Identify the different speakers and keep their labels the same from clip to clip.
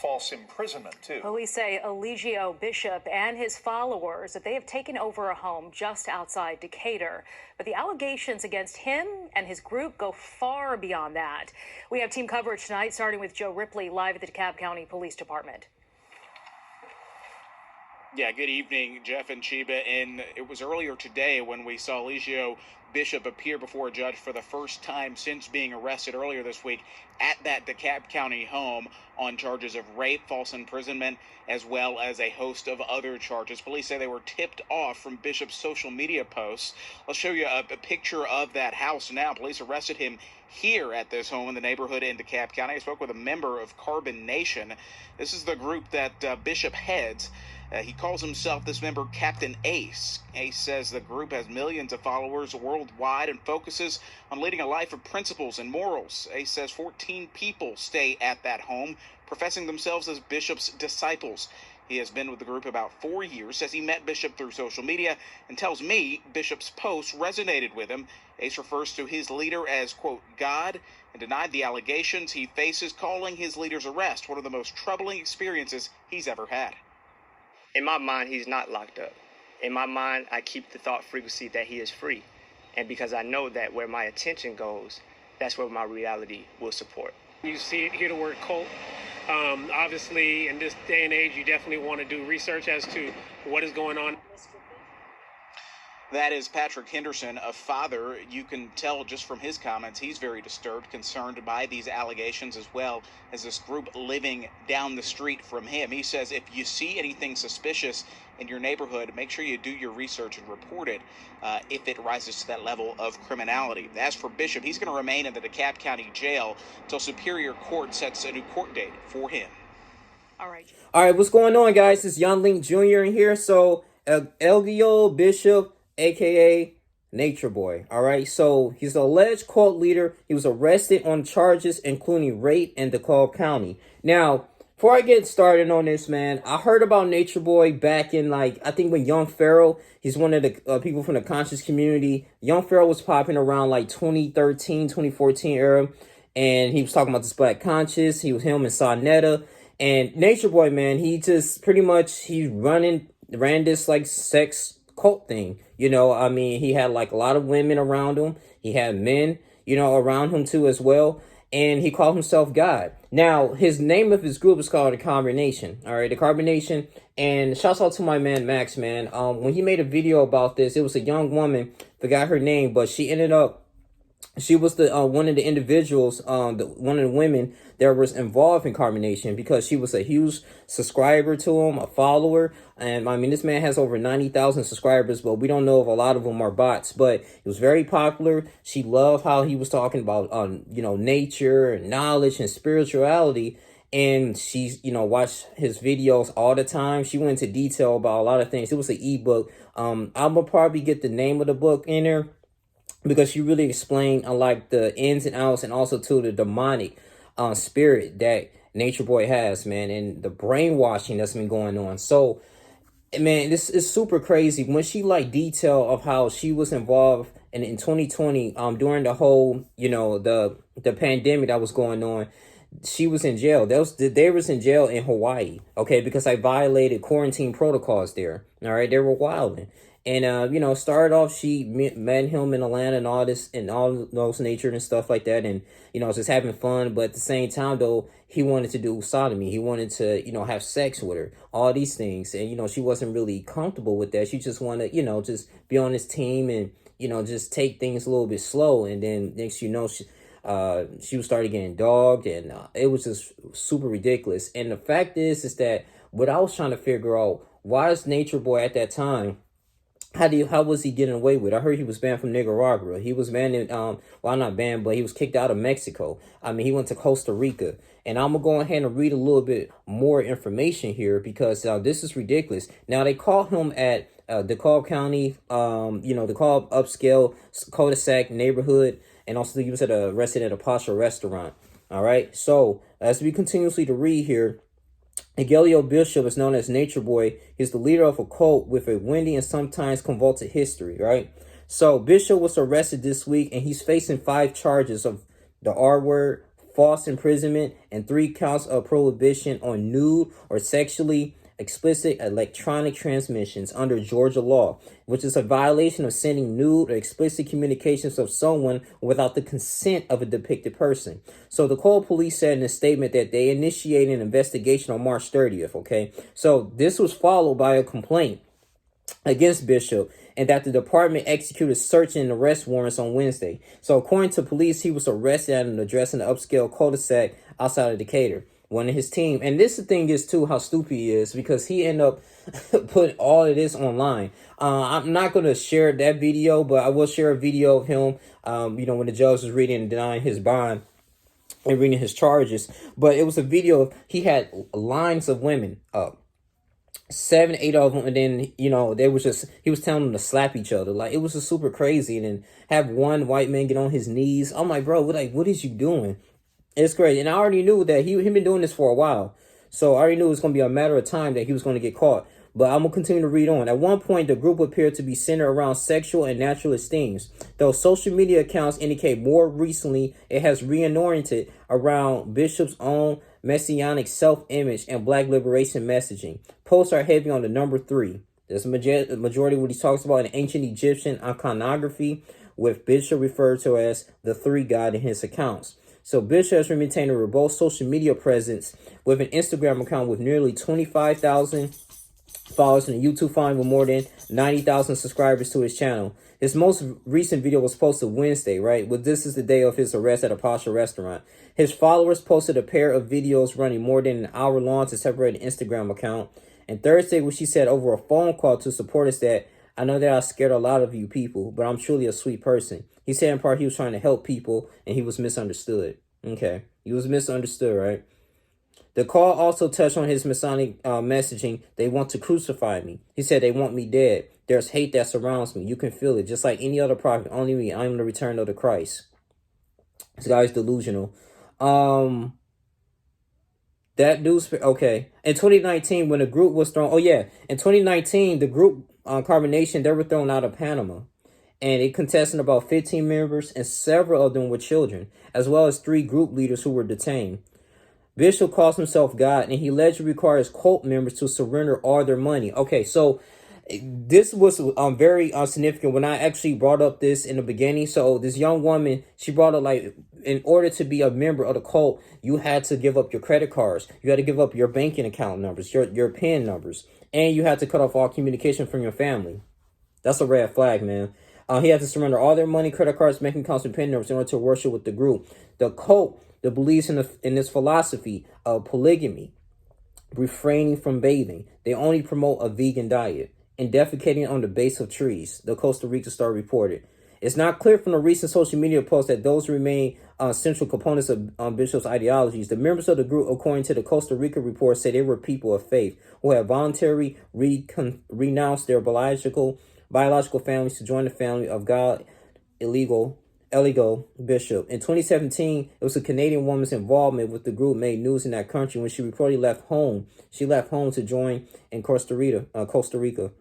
Speaker 1: false imprisonment, too.
Speaker 2: Police say Eligio Bishop and his followers that they have taken over a home just outside Decatur. But the allegations against him and his group go far beyond that. We have team coverage tonight, starting with Joe Ripley live at the Dekalb County Police Department.
Speaker 3: Yeah, good evening, Jeff and Chiba. And it was earlier today when we saw Eligio Bishop appear before a judge for the first time since being arrested earlier this week at that Dekalb County home on charges of rape, false imprisonment, as well as a host of other charges. Police say they were tipped off from Bishop's social media posts. I'll show you a picture of that house now. Police arrested him here at this home in the neighborhood in Dekalb County. I spoke with a member of Carbon Nation. This is the group that Bishop heads. He calls himself, this member, Captain Ace. Ace says the group has millions of followers worldwide and focuses on leading a life of principles and morals. Ace says 14 people stay at that home, professing themselves as Bishop's disciples. He has been with the group about 4 years, says he met Bishop through social media, and tells me Bishop's posts resonated with him. Ace refers to his leader as, quote, God, and denied the allegations he faces, calling his leader's arrest one of the most troubling experiences he's ever had.
Speaker 4: In my mind, he's not locked up. In my mind, I keep the thought frequency that he is free. And because I know that where my attention goes, that's where my reality will support.
Speaker 5: You hear the word cult. Obviously, in this day and age, you definitely want to do research as to what is going on.
Speaker 3: That is Patrick Henderson, a father. You can tell just from his comments, he's very disturbed, concerned by these allegations, as well as this group living down the street from him. He says if you see anything suspicious in your neighborhood, make sure you do your research and report it if it rises to that level of criminality. As for Bishop, he's going to remain in the Dekalb County Jail until Superior Court sets a new court date for him.
Speaker 2: All right,
Speaker 6: what's going on, guys? It's Young Link Jr. in here. So, Eligio Bishop, a.k.a. NatureBoy, all right? So he's an alleged cult leader. He was arrested on charges including rape in Dekalb County. Now, before I get started on this, man, I heard about NatureBoy back in, I think when Young Pharaoh, he's one of the people from the conscious community. Young Pharaoh was popping around 2013, 2014 era, and he was talking about this black conscious. He was him and Sonetta. And NatureBoy, man, he just pretty much, ran this sex cult thing. I mean, he had a lot of women around him. He had men, around him too as well. And he called himself God. Now, his name of his group is called the Carbon Nation. All right, the Carbon Nation. And shouts out to my man, Max, man. When he made a video about this, it was a young woman, forgot her name, but she was the one of the individuals, one of the women that was involved in Carbon Nation, because she was a huge subscriber to him, a follower. And I mean, this man has over 90,000 subscribers, but we don't know if a lot of them are bots. But he was very popular. She loved how he was talking about, nature and knowledge and spirituality. And she, watched his videos all the time. She went into detail about a lot of things. It was an ebook. I'm gonna probably get the name of the book in there, because she really explained the ins and outs, and also to the demonic spirit that NatureBoy has, man, and the brainwashing that's been going on. So, man, this is super crazy. When she detail of how she was involved in 2020 during the whole, the pandemic that was going on. She was in jail. They was in jail in Hawaii, okay, because I violated quarantine protocols there. All right, they were wilding. And, started off, she met him in Atlanta and all this, and all those nature and stuff like that. And, just having fun. But at the same time, though, he wanted to do sodomy. He wanted to, have sex with her, all these things. And, she wasn't really comfortable with that. She just wanted, just be on his team and, just take things a little bit slow. And then next, she started getting dogged, and it was just super ridiculous. And the fact is that what I was trying to figure out, why is NatureBoy at that time, how was he getting away with it? I heard he was banned from Nicaragua. He was banned in, not banned, but he was kicked out of Mexico. I mean, he went to Costa Rica. And I'm going to go ahead and read a little bit more information here, because this is ridiculous. Now, they call him at Dekalb County, Dekalb upscale cul-de-sac neighborhood. And also he was arrested at a posh restaurant. All right. So as we continuously to read here, Eligio Bishop is known as NatureBoy. He's the leader of a cult with a windy and sometimes convoluted history, right? So Bishop was arrested this week, and he's facing 5 charges of the R word, false imprisonment, and 3 counts of prohibition on nude or sexually explicit electronic transmissions under Georgia law, which is a violation of sending nude or explicit communications of someone without the consent of a depicted person. So the Cole police said in a statement that they initiated an investigation on March 30th, okay? So this was followed by a complaint against Bishop, and that the department executed search and arrest warrants on Wednesday. So according to police, he was arrested at an address in the upscale cul-de-sac outside of Decatur. One of his team, and this the thing is too how stupid he is, because he ended up putting all of this online. I'm not going to share that video, but I will share a video of him, when the judge was reading and denying his bond and reading his charges. But it was a video of, he had lines of women up, 7, 8 of them, and then they was just, he was telling them to slap each other. Like, it was just super crazy. And then have one white man get on his knees. I'm like, bro, what is you doing? It's crazy. And I already knew that he been doing this for a while. So I already knew it was going to be a matter of time that he was going to get caught. But I'm going to continue to read on. At one point, the group appeared to be centered around sexual and naturalist themes. Though social media accounts indicate more recently it has reoriented around Bishop's own messianic self-image and black liberation messaging. Posts are heavy on the number 3. There's a majority of what he talks about in ancient Egyptian iconography, with Bishop referred to as the 3 God in his accounts. So Bishop has maintained a robust social media presence with an Instagram account with nearly 25,000 followers and a YouTube following with more than 90,000 subscribers to his channel. His most recent video was posted Wednesday, right? But this is the day of his arrest at a posh restaurant. His followers posted a pair of videos running more than an hour long to separate an Instagram account. And Thursday, when she said over a phone call to supporters that, I know that I scared a lot of you people, but I'm truly a sweet person. He said in part he was trying to help people and he was misunderstood. Okay, he was misunderstood, right? The call also touched on his Masonic messaging. They want to crucify me. He said they want me dead. There's hate that surrounds me. You can feel it. Just like any other prophet, only me. I am the return of the Christ. This guy's delusional. That dude's, okay. In 2019, when the group was thrown, in 2019, the group Carbonation, they were thrown out of Panama. And it consisted of about 15 members, and several of them were children, as well as 3 group leaders who were detained. Bishop calls himself God, and he allegedly requires cult members to surrender all their money. Okay, so this was very significant when I actually brought up this in the beginning. So this young woman, she brought up, like, in order to be a member of the cult, you had to give up your credit cards. You had to give up your banking account numbers, your PIN numbers, and you had to cut off all communication from your family. That's a red flag, man. He had to surrender all their money, credit cards, banking accounts, and PIN numbers in order to worship with the group. The cult that believes in this philosophy of polygamy, refraining from bathing. They only promote a vegan diet and defecating on the base of trees, the Costa Rica Star reported. It's not clear from the recent social media posts that those remain central components of Bishop's ideologies. The members of the group, according to the Costa Rica report, said they were people of faith who had voluntarily renounced their biological families to join the family of God, Eligio Bishop. In 2017, it was a Canadian woman's involvement with the group made news in that country when she reportedly left home. She left home to join in Costa Rica.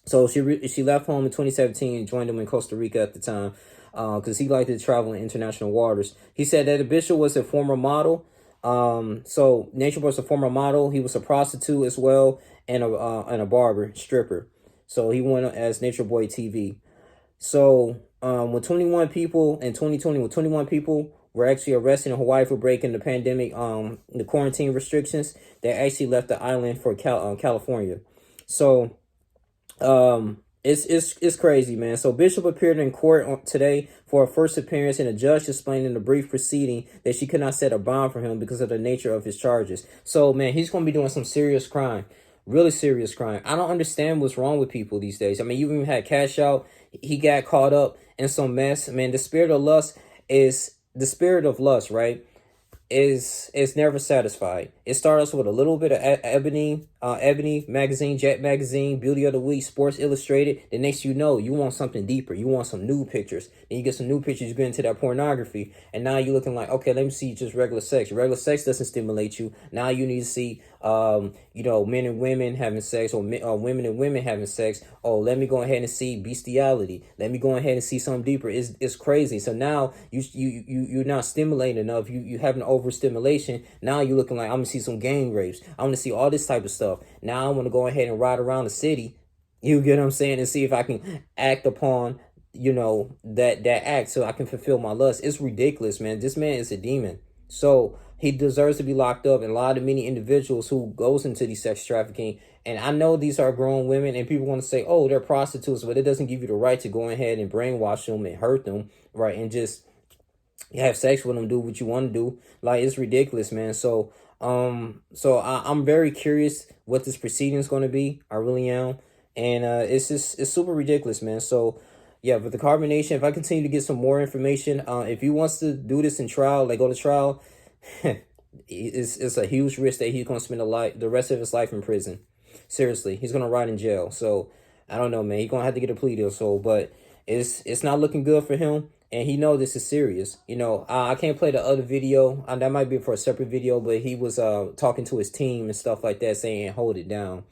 Speaker 6: So she left home in 2017 and joined them in Costa Rica at the time because he liked to travel in international waters. He said that the bishop was a former model. So NatureBoy was a former model. He was a prostitute as well and a barber, stripper. So he went as NatureBoy TV. So when 21 people in 2020, when 21 people were actually arrested in Hawaii for breaking the pandemic, the quarantine restrictions, they actually left the island for California. So it's crazy, man. So Bishop appeared in court today for her first appearance, and a judge explained in a brief proceeding that she could not set a bond for him because of the nature of his charges. So, man, he's going to be doing some serious crime. Really serious crime. I don't understand what's wrong with people these days. I mean, you even had Cash Out. He got caught up in some mess. Man, the spirit of lust, right? Is never satisfied. It starts with a little bit of Ebony magazine, Jet magazine, Beauty of the Week, Sports Illustrated. The next you know, you want something deeper. You want some nude pictures. Then you get some nude pictures, you get into that pornography. And now you're looking like, okay, let me see just regular sex. Regular sex doesn't stimulate you. Now you need to see you know, men and women having sex, or women and women having sex. Oh, let me go ahead and see bestiality. Let me go ahead and see something deeper. It's crazy. So now you're not stimulating enough. You having overstimulation. Now you're looking like, I'm gonna see some gang rapes. I want to see all this type of stuff. Now I want to go ahead and ride around the city. You get what I'm saying? And see if I can act upon, you know, that act, so I can fulfill my lust. It's ridiculous, man. This man is a demon. So he deserves to be locked up. And a lot of many individuals who goes into these sex trafficking, and I know these are grown women, and people want to say, oh, they're prostitutes, but it doesn't give you the right to go ahead and brainwash them and hurt them, right? And just have sex with them, do what you want to do. Like, it's ridiculous, man. So I'm very curious what this proceeding is going to be. I really am. And it's super ridiculous, man. So yeah, but the carbonation, if I continue to get some more information, if he wants to do this in trial, like go to trial, it's a huge risk that he's going to spend the rest of his life in prison. Seriously, he's going to rot in jail. So I don't know, man. He's going to have to get a plea deal. So, but it's not looking good for him. And he know this is serious. You know, I can't play the other video. That might be for a separate video, but he was talking to his team and stuff like that, saying, hold it down.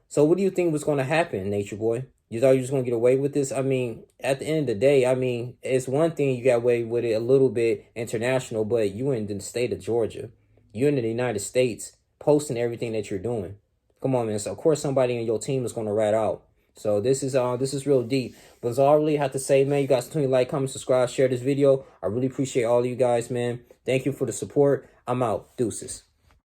Speaker 6: So what do you think was going to happen, NatureBoy? You thought you were just going to get away with this? I mean, at the end of the day, I mean, it's one thing you got away with it a little bit international, but you in the state of Georgia. You're in the United States posting everything that you're doing. Come on, man. So, of course, somebody in your team is going to rat out. So this is real deep. But that's all I really have to say, man. You guys continue to like, comment, subscribe, share this video. I really appreciate all of you guys, man. Thank you for the support. I'm out. Deuces.